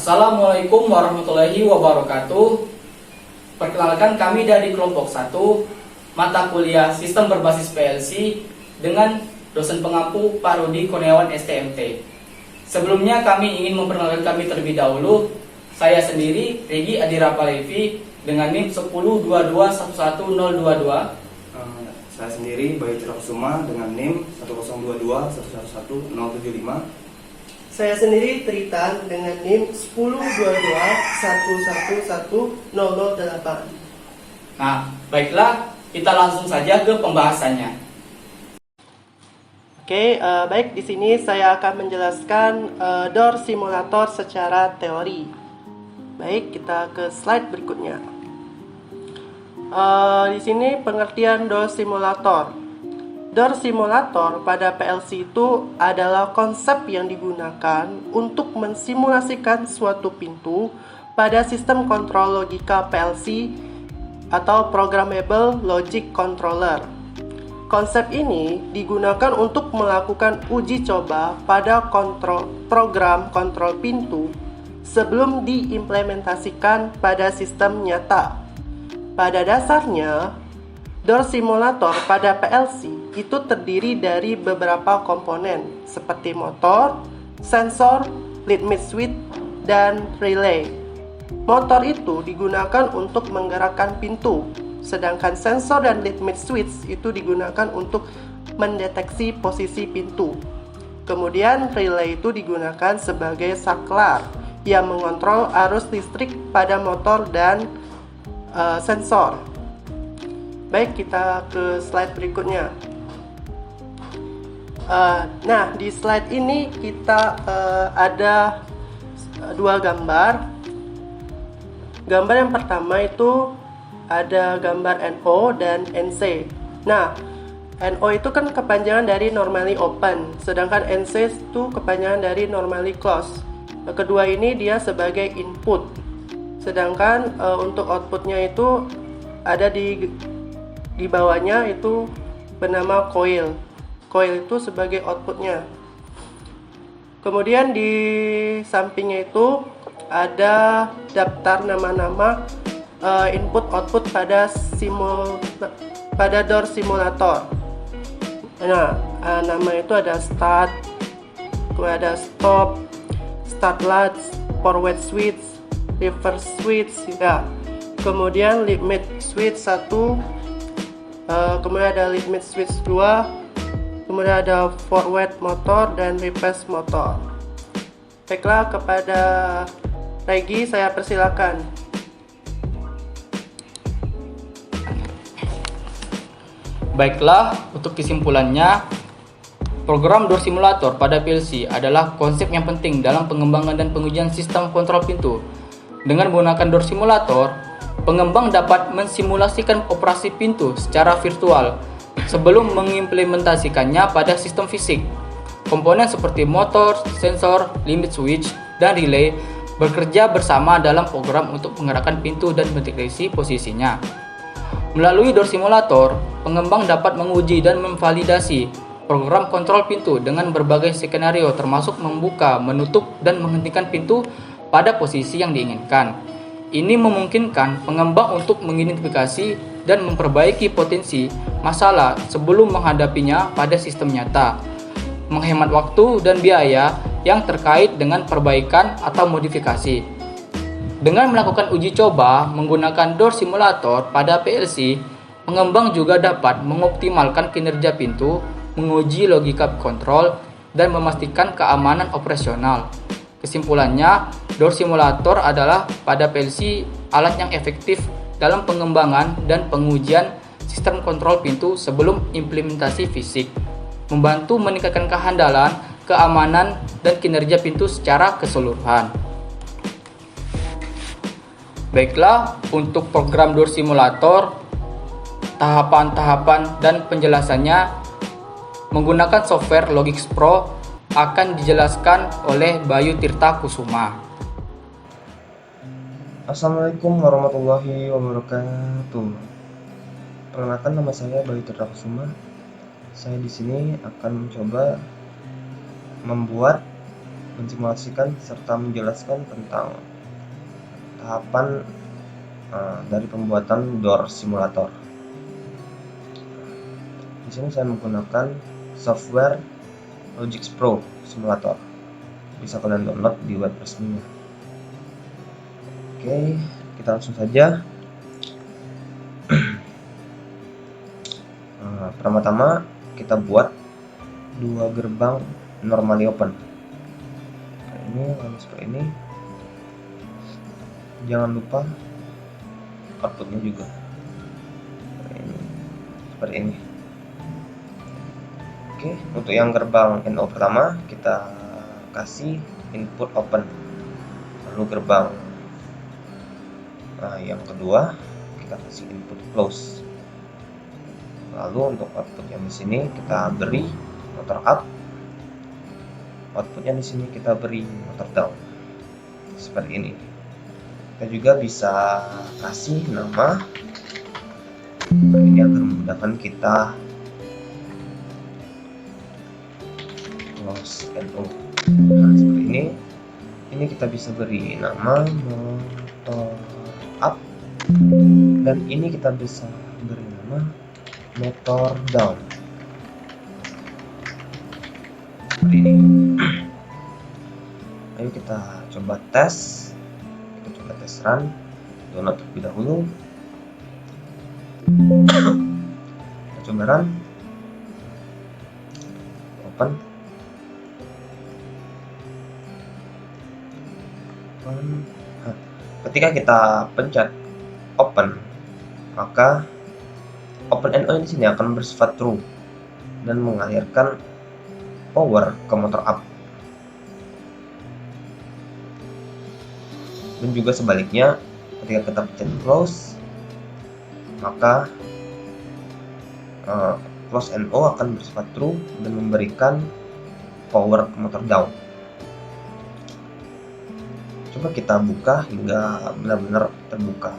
Assalamualaikum warahmatullahi wabarakatuh. Perkenalkan, kami dari kelompok 1 mata kuliah Sistem Berbasis PLC dengan dosen pengampu Pak Rudi Kurniawan STMT. Sebelumnya kami ingin memperkenalkan kami terlebih dahulu. Saya sendiri Regi Adira Palevi dengan NIM 1022111022. Saya sendiri Bayu Kusuma dengan NIM 1022111075. Saya sendiri Tritan dengan NIM 1022111008. Nah, baiklah, kita langsung saja ke pembahasannya. Oke, baik, di sini saya akan menjelaskan door simulator secara teori. Baik, kita ke slide berikutnya. Di sini pengertian door simulator. Door simulator pada PLC itu adalah konsep yang digunakan untuk mensimulasikan suatu pintu pada sistem kontrol logika PLC atau Programmable Logic Controller. Konsep ini digunakan untuk melakukan uji coba pada program kontrol pintu sebelum diimplementasikan pada sistem nyata. Pada dasarnya, door simulator pada PLC itu terdiri dari beberapa komponen seperti motor, sensor, limit switch, dan relay. Motor itu digunakan untuk menggerakkan pintu, sedangkan sensor dan limit switch itu digunakan untuk mendeteksi posisi pintu. Kemudian relay itu digunakan sebagai saklar yang mengontrol arus listrik pada motor dan sensor. Baik, kita ke slide berikutnya. Nah, di slide ini kita ada dua gambar. Gambar yang pertama itu ada gambar NO dan NC. Nah, NO itu kan kepanjangan dari normally open, sedangkan NC itu kepanjangan dari normally close. Kedua ini dia sebagai input, sedangkan untuk outputnya itu ada di bawahnya itu bernama coil. Coil itu sebagai outputnya. Kemudian di sampingnya itu ada daftar nama-nama input output pada door simulator. Nah, nama itu ada start, kemudian ada stop, start latch, forward switch, reverse switch, ya. Kemudian limit switch 1, kemudian ada limit switch 2, kemudian ada forward motor dan reverse motor. Baiklah, kepada Regi saya persilakan. Baiklah, untuk kesimpulannya, program door simulator pada PLC adalah konsep yang penting dalam pengembangan dan pengujian sistem kontrol pintu. Dengan menggunakan door simulator, pengembang dapat mensimulasikan operasi pintu secara virtual sebelum mengimplementasikannya pada sistem fisik. Komponen seperti motor, sensor, limit switch, dan relay bekerja bersama dalam program untuk menggerakkan pintu dan mendeteksi posisinya. Melalui door simulator, pengembang dapat menguji dan memvalidasi program kontrol pintu dengan berbagai skenario termasuk membuka, menutup, dan menghentikan pintu pada posisi yang diinginkan. Ini memungkinkan pengembang untuk mengidentifikasi dan memperbaiki potensi masalah sebelum menghadapinya pada sistem nyata, menghemat waktu dan biaya yang terkait dengan perbaikan atau modifikasi. Dengan melakukan uji coba menggunakan door simulator pada PLC, pengembang juga dapat mengoptimalkan kinerja pintu, menguji logika kontrol, dan memastikan keamanan operasional. Kesimpulannya, door simulator adalah pada PLC alat yang efektif dalam pengembangan dan pengujian sistem kontrol pintu sebelum implementasi fisik, membantu meningkatkan kehandalan, keamanan, dan kinerja pintu secara keseluruhan. Baiklah, untuk program door simulator, tahapan-tahapan dan penjelasannya menggunakan software Logix Pro akan dijelaskan oleh Bayu Tirta Kusuma. Assalamualaikum warahmatullahi wabarakatuh. Perkenalkan, nama saya Bayu Tirta Kusuma. Saya di sini akan mencoba membuat mensimulasikan serta menjelaskan tentang tahapan dari pembuatan door simulator. Di sini saya menggunakan software Logix Pro Simulator. Bisa kalian download di web resminya. Oke, kita langsung saja. Pertama-tama kita buat 2 gerbang normally open. Ini lalu seperti ini. Jangan lupa outputnya juga seperti ini. Oke, untuk yang gerbang NO pertama kita kasih input open, lalu gerbang yang kedua kita kasih input close. Lalu untuk output yang di sini kita beri motor up, output yang di sini kita beri motor down, seperti ini. Kita juga bisa kasih nama, ini akan memudahkan kita close NO. Nah, seperti ini. Ini kita bisa beri nama motor up, dan ini kita bisa beri nama motor down. Seperti ini. Ayo kita coba tes. Kita coba tes run. Download terlebih dahulu. Kita coba run. Open. Ketika kita pencet open, maka open NO di sini akan bersifat true dan mengalirkan power ke motor up. Dan juga sebaliknya, ketika kita pencet close, maka close NO akan bersifat true dan memberikan power ke motor down. Coba kita buka hingga benar-benar terbuka.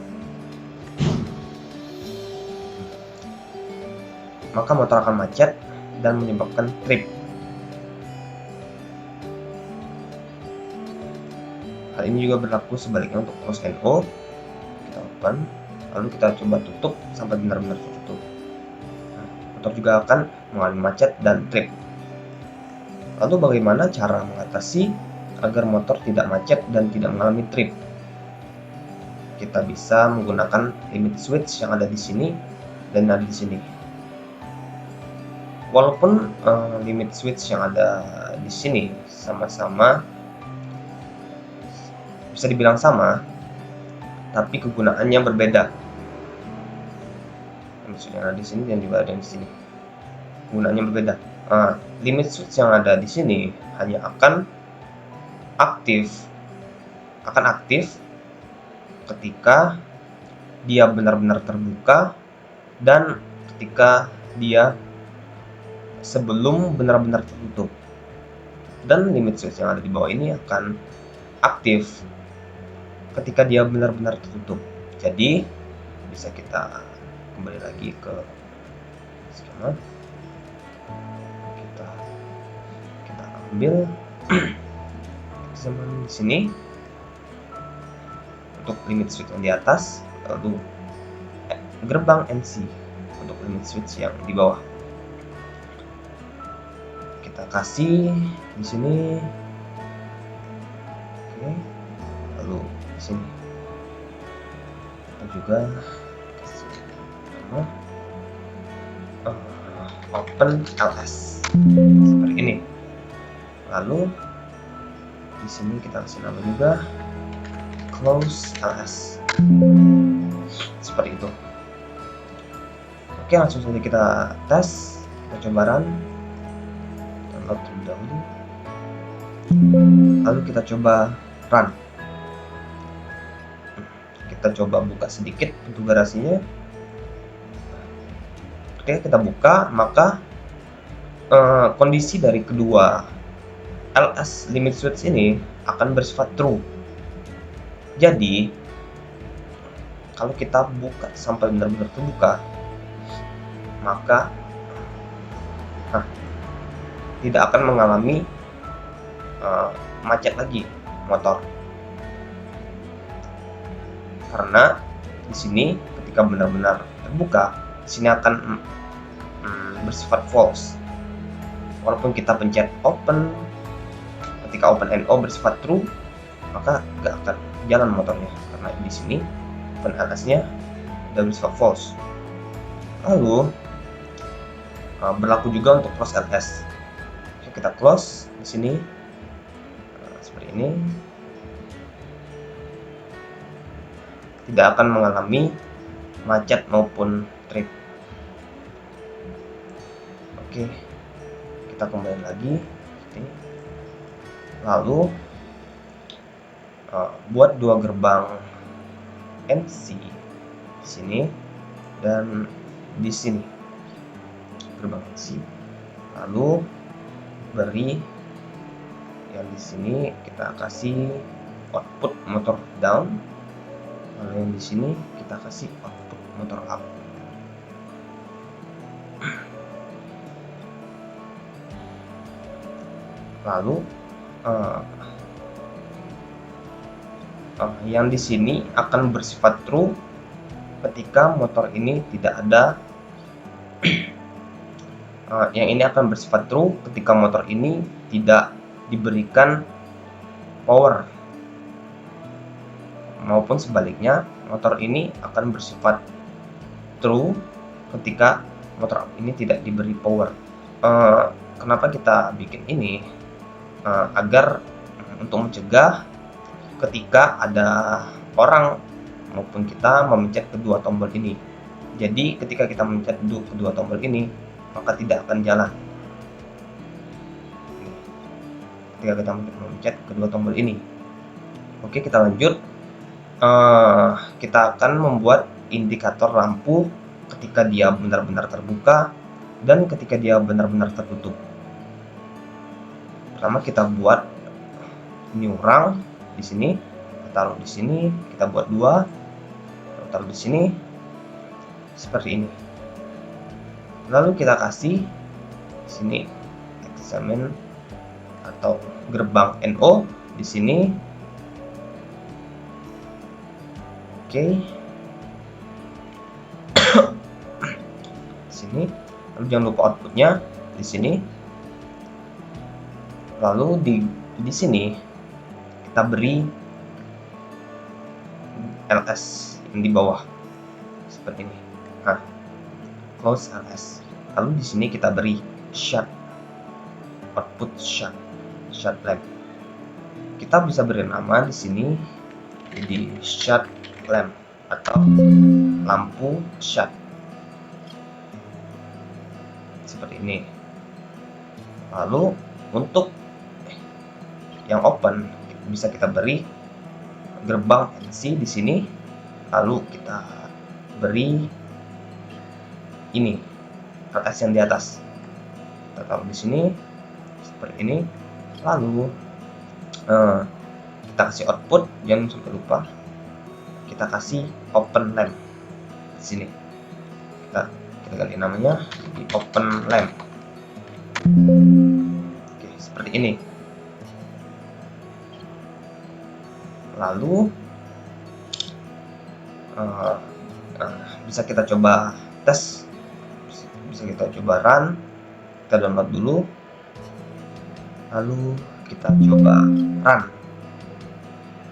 Maka motor akan macet dan menyebabkan trip. Hal ini juga berlaku sebaliknya untuk close NO. Kita open, lalu kita coba tutup sampai benar-benar tertutup. Motor juga akan mengalami macet dan trip. Lalu bagaimana cara mengatasi agar motor tidak macet dan tidak mengalami trip? Kita bisa menggunakan limit switch yang ada di sini dan ada di sini. Walaupun limit switch yang ada di sini sama-sama bisa dibilang sama, tapi kegunaannya berbeda. Maksudnya ada di sini dan juga ada di sini. Kegunaannya berbeda. Limit switch yang ada di sini hanya akan aktif ketika dia benar-benar terbuka dan ketika dia sebelum benar-benar tertutup. Dan limit switch yang ada di bawah ini akan aktif ketika dia benar-benar tertutup. Jadi bisa kita kembali lagi ke skema. Kita ambil di sini untuk limit switch yang di atas, lalu gerbang NC untuk limit switch yang di bawah. Kita kasih di sini, oke, lalu di sini kita juga kasih nama open LS seperti ini. Lalu di sini kita kasih nama juga close LS seperti itu. Oke, langsung saja kita tes. Kita coba run, download terlebih dahulu, lalu kita coba run. Kita coba buka sedikit pintu garasinya. Oke, kita buka, maka kondisi dari kedua LS limit switch ini akan bersifat true. Jadi kalau kita buka sampai benar-benar terbuka, maka tidak akan mengalami macet lagi motor. Karena di sini ketika benar-benar terbuka, di sini akan bersifat false. Walaupun kita pencet open, ketika open NO bersifat true, maka nggak akan jalan motornya karena di sini open LS-nya udah bersifat false. Lalu berlaku juga untuk close LS. Kita close di sini seperti ini, tidak akan mengalami macet maupun trip. Oke, kita kembali lagi. Lalu buat dua gerbang NC di sini dan di sini gerbang NC. Lalu beri yang di sini kita kasih output motor down. Lalu yang di sini kita kasih output motor up. Lalu yang di sini akan bersifat true ketika motor ini tidak ada. Yang ini akan bersifat true ketika motor ini tidak diberikan power, maupun sebaliknya motor ini akan bersifat true ketika motor ini tidak diberi power. Kenapa kita bikin ini? Agar untuk mencegah ketika ada orang maupun kita memencet kedua tombol ini. Jadi ketika kita memencet kedua tombol ini, maka tidak akan jalan. Ketika kita memencet kedua tombol ini. Oke, kita lanjut. Kita akan membuat indikator lampu ketika dia benar-benar terbuka dan ketika dia benar-benar tertutup. Pertama kita buat new rung di sini, kita taruh di sini, kita buat dua, taruh di sini seperti ini. Lalu kita kasih di sini examine atau gerbang NO di sini. Oke. Di sini. Lalu jangan lupa outputnya di sini. Lalu di sini kita beri LS yang di bawah seperti ini. Nah, close LS. Lalu di sini kita beri shut output shut lamp. Kita bisa beri nama di sini jadi shut lamp atau lampu shut seperti ini. Lalu untuk yang open bisa kita beri gerbang NC di sini. Lalu kita beri ini LS yang di atas. Kita taruh di sini seperti ini. Lalu kita kasih output, jangan sampai lupa kita kasih open lamp di sini. Kita ganti namanya di open lamp. Oke, seperti ini. Lalu bisa kita coba tes, bisa kita coba run. Kita download dulu, lalu kita coba run.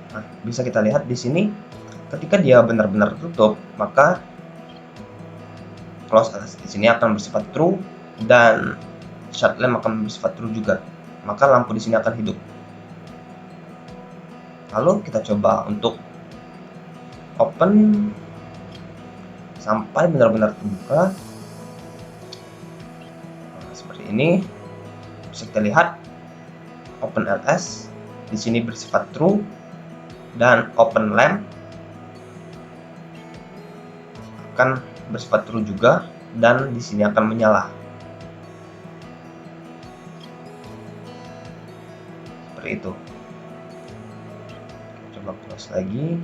Nah, bisa kita lihat di sini ketika dia benar-benar tutup, maka close LS di sini akan bersifat true dan shut lamp akan bersifat true juga. Maka lampu di sini akan hidup. Lalu kita coba untuk open sampai benar-benar terbuka. Nah, seperti ini. Bisa kita lihat open LS di sini bersifat true dan open lamp akan bersifat true juga dan di sini akan menyala. Seperti itu. Coba close lagi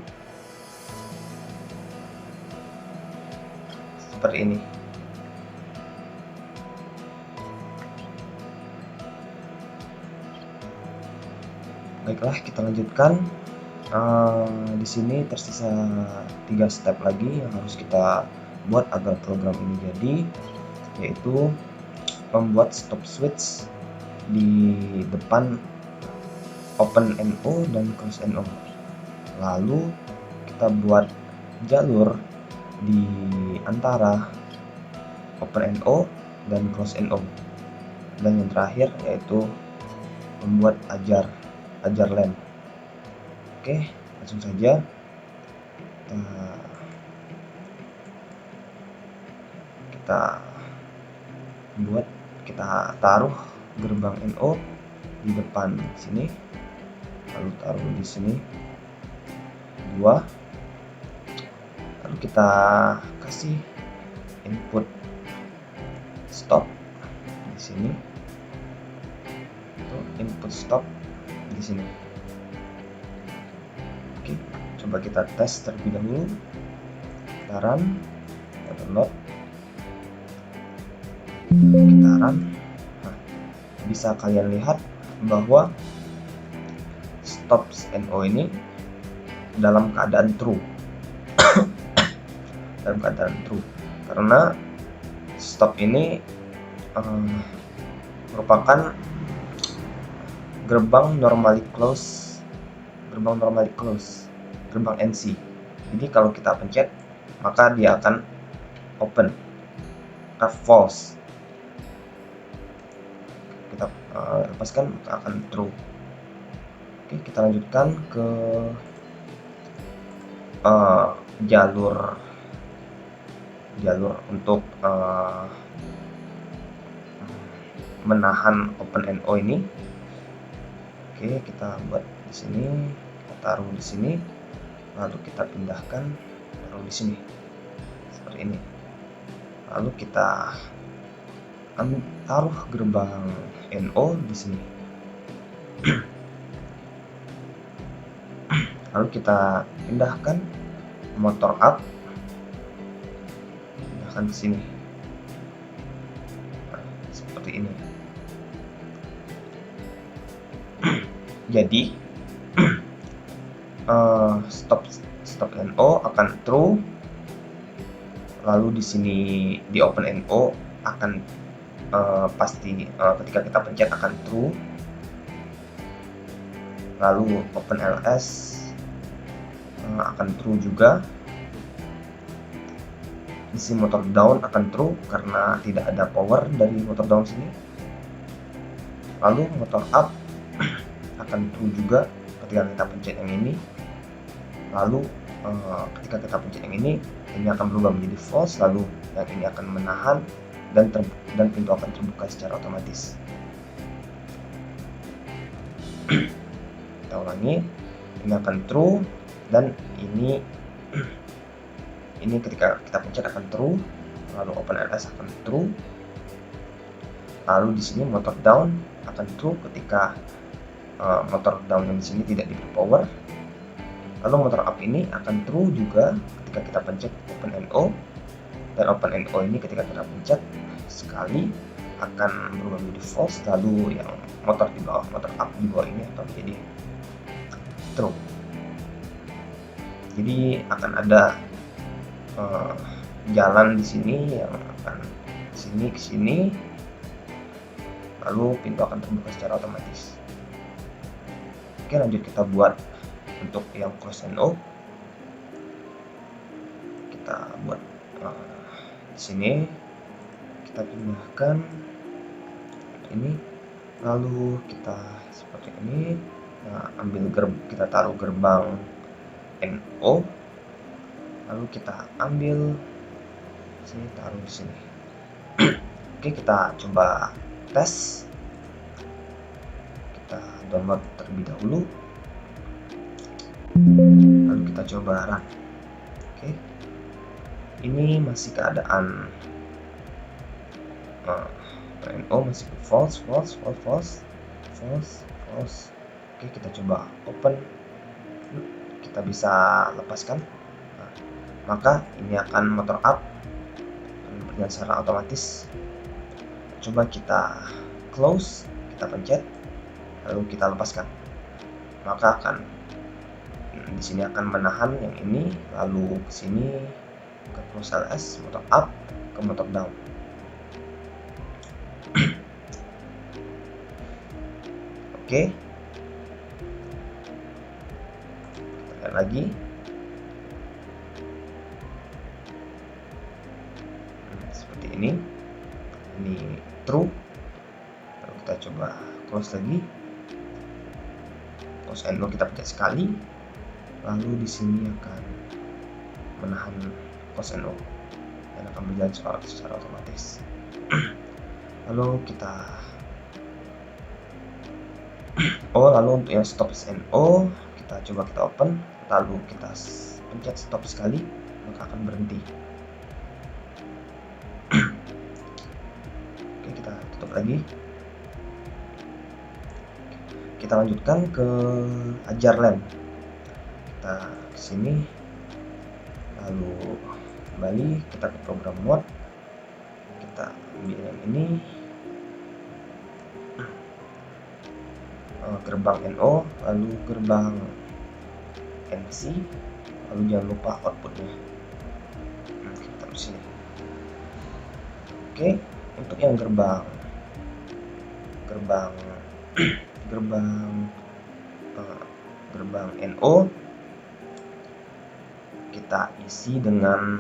seperti ini. Baiklah, kita lanjutkan. Di sini tersisa 3 step lagi yang harus kita buat agar program ini jadi, yaitu membuat stop switch di depan OpenNO dan ClosNO. Lalu kita buat jalur di antara OpenNO dan ClosNO. Dan yang terakhir yaitu membuat ajar LAN. Oke, langsung saja kita taruh gerbang NO di depan sini, lalu taruh di sini 2, lalu kita kasih input stop di sini, input stop di sini. Oke, coba kita tes terlebih dahulu. Kita run, kita download, kita run. Nah, bisa kalian lihat bahwa stops NO ini dalam keadaan true. Dalam keadaan true karena stop ini merupakan gerbang normally close, gerbang NC. Jadi kalau kita pencet maka dia akan open. False, kita lepaskan maka akan true. Oke, kita lanjutkan ke jalur untuk menahan OpenNO ini. Oke, kita buat di sini, kita taruh di sini, lalu kita pindahkan, taruh di sini seperti ini. Lalu kita taruh gerbang NO di sini. Lalu kita pindahkan motor up, pindahkan ke sini. Nah, seperti ini. Jadi stop NO akan true, lalu di sini di OpenNO akan pasti ketika kita pencet akan true, lalu OpenLS akan true juga. Di sini motor down akan true karena tidak ada power dari motor down sini. Lalu motor up akan true juga ketika kita pencet yang ini. Lalu ketika kita pencet yang ini akan berubah menjadi false, lalu yang ini akan menahan dan pintu akan terbuka secara otomatis. Kita ulangi, ini akan true dan ini ketika kita pencet akan true, lalu OpenLS akan true. Lalu di sini motor down akan true ketika motor down yang di sini tidak diberi power. Lalu motor up ini akan true juga ketika kita pencet OpenNO, dan OpenNO ini ketika kita pencet sekali akan berubah menjadi false, lalu yang motor di bawah, motor up di bawah ini akan menjadi true. Jadi akan ada jalan di sini yang akan sini ke sini, lalu pintu akan terbuka secara otomatis. Oke, lanjut kita buat untuk yang ClosNO. Kita buat di sini, kita pindahkan ini, lalu kita seperti ini. Nah, kita taruh gerbang NO, lalu kita ambil sini, taruh di sini. Oke, kita coba tes. Kita download terlebih dahulu, lalu kita coba run. Oke, ini masih keadaan NO masih false. Oke, kita coba open, kita bisa lepaskan. Nah, maka ini akan motor up berjalan secara otomatis. Coba kita close, kita pencet, lalu kita lepaskan. maka di sini akan menahan yang ini, lalu ke sini ke close LS, motor up ke motor down. Oke, kita lihat lagi. Seperti ini true. Lalu kita coba close lagi, close and low kita pencet sekali, lalu di sini akan menahan close and low dan akan berjalan secara otomatis. Lalu kita lalu untuk yang stop and O kita open, lalu kita pencet stop sekali, maka akan berhenti. Oke, kita tutup lagi. Kita lanjutkan ke ajar lem. Kita ke sini, lalu kembali kita ke program mode, kita ambil yang ini, gerbang NO, lalu gerbang NC, lalu jangan lupa outputnya. Kita taruh sini. Oke, untuk yang gerbang NO kita isi dengan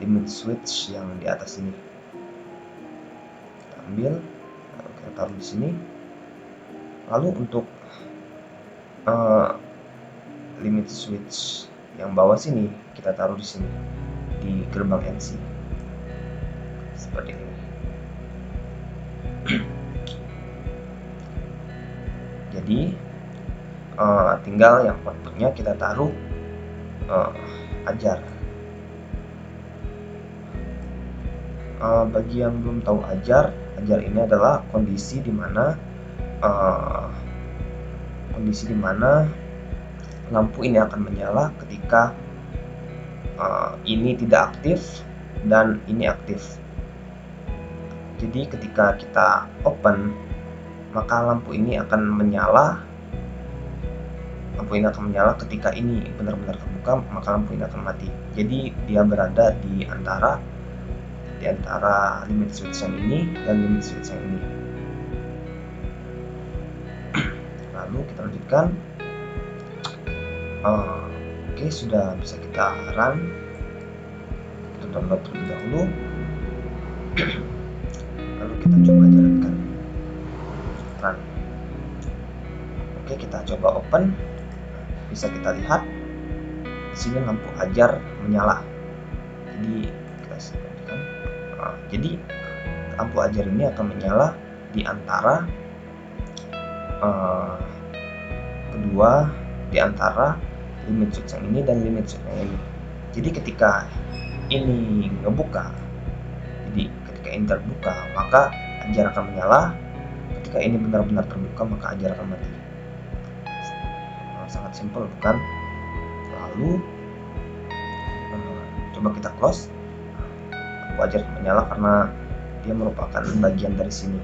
limit switch yang di atas ini. Kita ambil, lalu kita taruh di sini. Lalu untuk limit switch yang bawah sini kita taruh di sini di gerbang NC seperti ini. Jadi tinggal yang outputnya kita taruh ajar. Bagi yang belum tahu ajar ini adalah kondisi di mana lampu ini akan menyala ketika ini tidak aktif dan ini aktif. Jadi ketika kita open, maka lampu ini akan menyala. Ketika ini benar-benar terbuka, maka lampu ini akan mati. Jadi dia berada di antara limit switch yang ini dan limit switch yang ini. Lalu kita lanjutkan. Oke, sudah bisa kita run. Kita download terlebih dahulu. Lalu kita coba jalankan run. Oke, kita coba open. Bisa kita lihat di sini lampu ajar menyala. Jadi kita sebutkan. Jadi lampu ajar ini akan menyala di antara limit switch yang ini dan limit switch yang ini. Jadi ketika ini ngebuka, ketika ini terbuka, maka ajar akan menyala. Ketika ini benar-benar terbuka, maka ajar akan mati. Sangat simpel, bukan? Lalu coba kita close. Lampu ajar menyala karena dia merupakan bagian dari sini.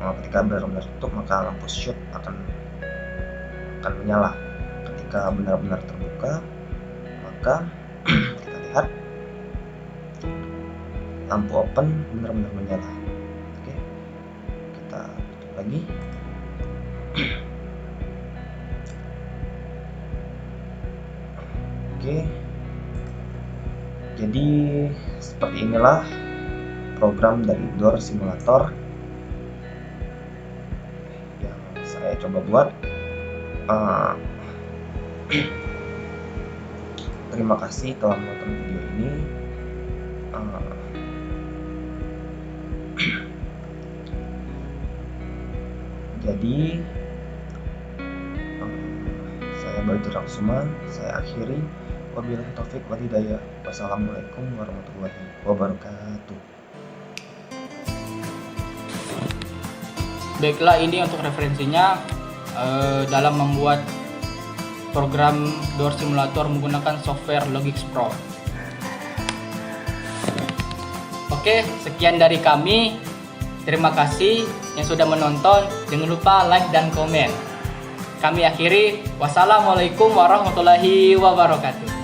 Ketika benar-benar tutup, maka lampu shoot akan menyala. Ketika benar-benar terbuka, maka kita lihat lampu open benar-benar menyala. Oke, kita tutup lagi. Oke, jadi seperti inilah program dari door simulator yang saya coba buat. Terima kasih telah menonton video ini. Jadi saya Bayu Kusuma, saya akhiri. Wabillahi taufik wal hidayah. Wassalamualaikum warahmatullahi wabarakatuh. Baiklah, ini untuk referensinya dalam membuat program door simulator menggunakan software Logix Pro. Oke, sekian dari kami. Terima kasih yang sudah menonton. Jangan lupa like dan komen. Kami akhiri. Wassalamualaikum warahmatullahi wabarakatuh.